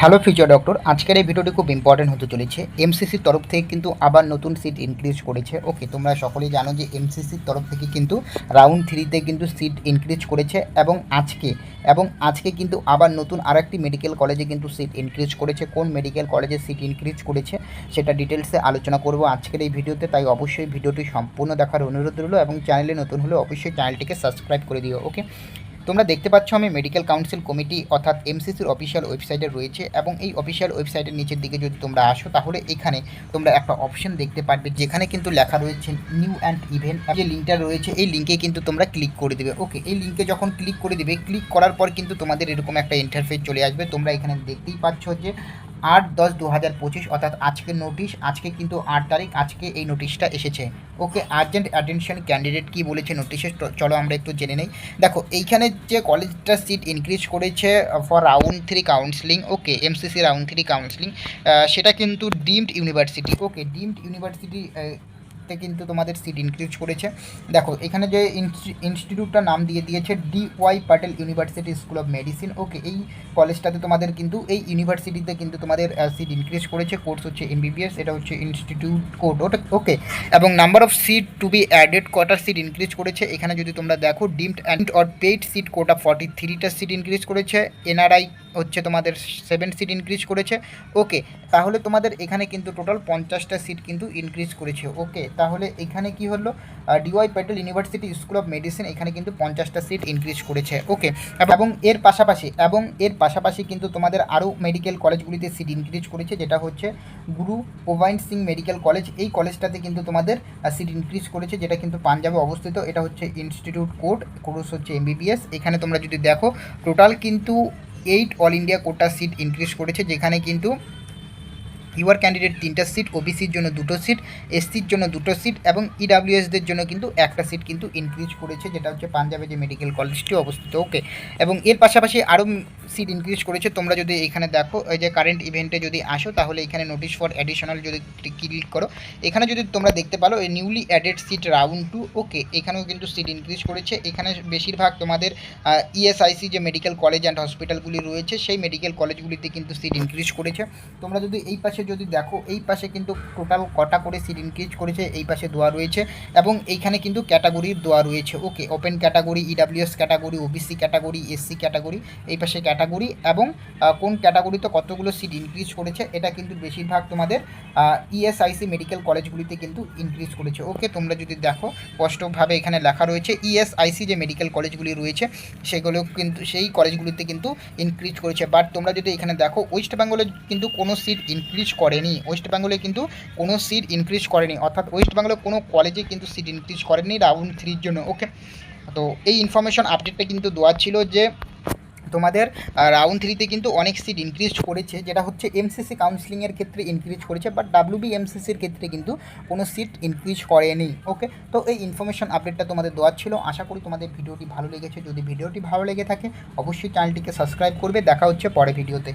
Hello future doctor, আজকের এই ভিডিওটি খুব ইম্পর্টেন্ট হতে চলেছে। এমসিসির তরফ থেকে কিন্তু আবার নতুন সিট ইনক্রিজ করেছে। ওকে, তোমরা সকলেই জানো যে এমসিসির তরফ থেকে কিন্তু রাউন্ড 3-তে কিন্তু সিট ইনক্রিজ করেছে এবং আজকে কিন্তু আবার নতুন আরেকটি মেডিকেল কলেজে কিন্তু সিট ইনক্রিজ করেছে। কোন মেডিকেল কলেজে সিট ইনক্রিজ করেছে সেটা ডিটেলসে আলোচনা করব আজকের এই ভিডিওতে। তাই অবশ্যই ভিডিওটি সম্পূর্ণ দেখার অনুরোধ রইল এবং চ্যানেলে নতুন হলে অবশ্যই চ্যানেলটিকে সাবস্ক্রাইব করে দিও। ওকে, তোমরা দেখতে পাচ্ছ আমি মেডিকেল কাউন্সিল কমিটি অর্থাৎ এমসিসির অফিসিয়াল ওয়েবসাইটে রয়েছে এবং এই অফিসিয়াল ওয়েবসাইটের নিচের দিকে যদি তোমরা আসো তাহলে এখানে তোমরা একটা অপশন দেখতে পারবে যেখানে কিন্তু লেখা রয়েছে নিউ অ্যান্ড ইভেন্ট। যে লিঙ্কটা রয়েছে এই লিঙ্কে কিন্তু তোমরা ক্লিক করে দেবে। ওকে, এই লিঙ্কে যখন ক্লিক করে দেবে, ক্লিক করার পর কিন্তু তোমাদের এরকম একটা ইন্টারফেস চলে আসবে। তোমরা এখানে দেখতেই পাচ্ছ যে 8/10/2025 অর্থাৎ আজকের নোটিশ, আজকে কিন্তু 8 তারিখ, আজকে এই নোটিশটা এসেছে। ওকে, আর্জেন্ট অ্যাটেনশন ক্যান্ডিডেট কি বলেছে নোটিশে, চলো আমরা একটু জেনে নেই। দেখো এইখানে যে কলেজটা সিট ইনক্রিজ করেছে for round 3 counselling, okay MCC round 3 counselling, সেটা কিন্তু ডিমড ইউনিভার্সিটি। ওকে, ডিমড ইউনিভার্সিটি কিন্তু তোমাদের সিট ইনক্রিজ করেছে। দেখো এখানে যে ইনস্টিটিউটটার নাম দিয়ে দিয়েছে DY Patil university school of medicine. Okay, এই কলেজটাতে তোমাদের কিন্তু এই ইউনিভার্সিটিতে কিন্তু তোমাদের সিট ইনক্রিজ করেছে। কোর্স হচ্ছে MBBS, এটা হচ্ছে ইনস্টিটিউট কোড। ওকে, এবং number of seat to be added quarter seat increase করেছে। এখানে যদি তোমরা দেখো deemed and or paid seat quota 43টা সিট ইনক্রিজ করেছে। NRI হচ্ছে তোমাদের 7 সিট ইনক্রিজ করেছে। ওকে, তাহলে তোমাদের এখানে কিন্তু টোটাল 50টা সিট কিন্তু ইনক্রিজ করেছে। ওকে, তাহলে এখানে কি হলো, DY Patel university school of medicine এখানে কিন্তু 50টা সিট ইনক্রিজ করেছে। ওকে, এবং এর পাশাপাশি কিন্তু তোমাদের আরও মেডিকেল কলেজগুলিতে সিট ইনক্রিজ করেছে, যেটা হচ্ছে গুরু গোবিন্দ সিং মেডিকেল কলেজ। এই কলেজটাতে কিন্তু তোমাদের সিট ইনক্রিজ করেছে, যেটা কিন্তু পাঞ্জাবে অবস্থিত। এটা হচ্ছে ইনস্টিটিউট কোর্স হচ্ছে MBBS। এখানে তোমরা যদি দেখো টোটাল কিন্তু 8 all India quota seat increase করেছে, যেখানে কিন্তু ইউআর ক্যান্ডিডেট 3টা সিট, ওবিসির জন্য 2টো সিট, এসসির জন্য 2টো সিট এবং ইডাব্লিউএসদের জন্য কিন্তু 1টা সিট কিন্তু ইনক্রিজ করেছে, যেটা হচ্ছে পাঞ্জাবে যে মেডিকেল কলেজটি অবস্থিত। ওকে, এবং এর পাশাপাশি আরও সিট ইনক্রিজ করেছে। তোমরা যদি এখানে দেখো এই যে কারেন্ট ইভেন্টে যদি আসো তাহলে এখানে নোটিশ ফর অ্যাডিশনাল যদি ক্লিক করো, এখানে যদি তোমরা দেখতে পারো এই নিউলি অ্যাডেড সিট রাউন্ড 2। ওকে, এখানেও কিন্তু সিট ইনক্রিজ করেছে। এখানে বেশিরভাগ তোমাদের ইএসআইসি যে মেডিকেল কলেজ অ্যান্ড হসপিটালগুলি রয়েছে সেই মেডিকেল কলেজগুলিতে কিন্তু সিট ইনক্রিজ করেছে। তোমরা যদি এই পাশে যদি দেখো, এই পাশে কিন্তু টোটাল কটা করে সিট ইনক্রিজ করেছে এই পাশে দেওয়া রয়েছে এবং এইখানে কিন্তু ক্যাটাগরির দেওয়া রয়েছে। Okay, open category, EWS category, OBC category, SC category, এই পাশে ক্যাটাগরি এবং কোন ক্যাটাগরিতে কতগুলো সিট ইনক্রিজ করেছে এটা কিন্তু বেশিরভাগ তোমাদের ইএসআইসি মেডিকেল কলেজগুলিতে কিন্তু ইনক্রিজ করেছে। ওকে, তোমরা যদি দেখো স্পষ্টভাবে এখানে লেখা রয়েছে ইএসআইসি যে মেডিকেল কলেজগুলি রয়েছে সেগুলো কিন্তু সেই কলেজগুলিতে কিন্তু ইনক্রিজ করেছে। বাট তোমরা যদি এখানে দেখো ওয়েস্ট বেঙ্গলে কিন্তু কোনো সিট ইনক্রিজ করেনি, ওয়েস্ট বেঙ্গলে কিন্তু কোনো সিট ইনক্রিজ করেনি, অর্থাৎ ওয়েস্ট বেঙ্গলে কোনো কলেজে কিন্তু সিট ইনক্রিজ করেনি রাউন্ড 3-র জন্য। ওকে, তো এই ইনফরমেশন আপডেটটা কিন্তু দেওয়া ছিল যে তোমাদের রাউন্ড 3-তে কিন্তু অনেক সিট ইনক্রিজ করেছে, যেটা হচ্ছে এমসিসি কাউন্সিলিংয়ের ক্ষেত্রে ইনক্রিজ করেছে, বাট WBMCCর ক্ষেত্রে কিন্তু কোনো সিট ইনক্রিজ করেনি। ওকে, তো এই ইনফরমেশন আপডেটটা তোমাদের দেওয়া ছিল। আশা করি তোমাদের ভিডিওটি ভালো লেগেছে। যদি ভিডিওটি ভালো লেগে থাকে অবশ্যই চ্যানেলটিকে সাবস্ক্রাইব করবে। দেখা হচ্ছে পরে ভিডিওতে।